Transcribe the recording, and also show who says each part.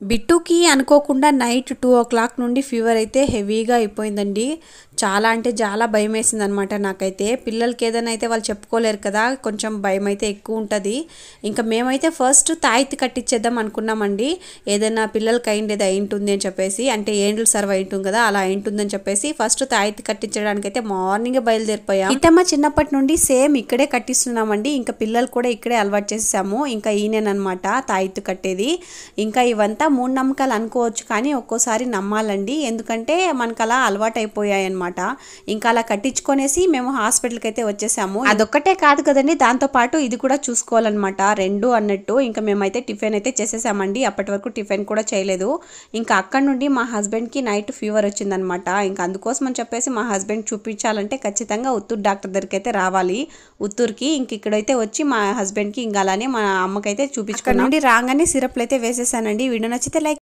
Speaker 1: బిట్టుకి అనుకోకుండా night 2 o'clock నుండి fever అయితే హెవీగా అయిపోయిందండి. చాలా అంటే చాలా భయం వేసింది అనమాట నాకైతే. పిల్లలకి ఏదైనా అయితే వాళ్ళు చెప్పుకోలేరు కదా, కొంచెం భయం అయితే ఎక్కువ ఉంటుంది. ఇంకా మేమైతే ఫస్ట్ తాయితీ కట్టించేద్దాం అనుకున్నామండి. ఏదైనా పిల్లలకి అయిండేది అయి ఉంటుంది అని చెప్పేసి, అంటే ఏండ్లు సర్వ్ అయి ఉంటుంది కదా, అలా అయి ఉంటుందని చెప్పేసి ఫస్ట్ తాయితీ కట్టించడానికి అయితే మార్నింగే బయలుదేరిపోయాం. ఇతమ్మ చిన్నప్పటి నుండి సేమ్ ఇక్కడే కట్టిస్తున్నామండి. ఇంకా పిల్లలు కూడా ఇక్కడే అలవాటు చేసాము. ఇంకా ఈయననమాట తాయితీ కట్టేది. ఇంకా ఇవంతా మూఢనమ్మకాలు అనుకోవచ్చు, కానీ ఒక్కోసారి నమ్మాలండి. ఎందుకంటే మనకు అలా అలవాటు అయిపోయాయి అనమాట. ఇంకా అలా కట్టించుకొనేసి మేము హాస్పిటల్కి అయితే వచ్చేసాము. అదొక్కటే కాదు కదండి, దాంతో పాటు ఇది కూడా చూసుకోవాలన్నమాట, రెండు అన్నట్టు. ఇంకా మేమైతే టిఫిన్ అయితే చేసేసామండి. అప్పటి వరకు టిఫిన్ కూడా చేయలేదు. ఇంకా అక్కడ నుండి మా హస్బెండ్కి నైట్ ఫీవర్ వచ్చిందనమాట. ఇంకా అందుకోసం అని చెప్పేసి మా హస్బెండ్ చూపించాలంటే ఖచ్చితంగా ఉత్తూరు డాక్టర్ దగ్గరికి అయితే రావాలి, ఉత్తూరుకి. ఇంక ఇక్కడైతే వచ్చి మా హస్బెండ్కి ఇంకా అలానే మా అమ్మకైతే చూపించుకున్నాం. నుండి రాగానే సిరప్లు అయితే వేసేసానండి. వీడియో నచ్చితే లైక్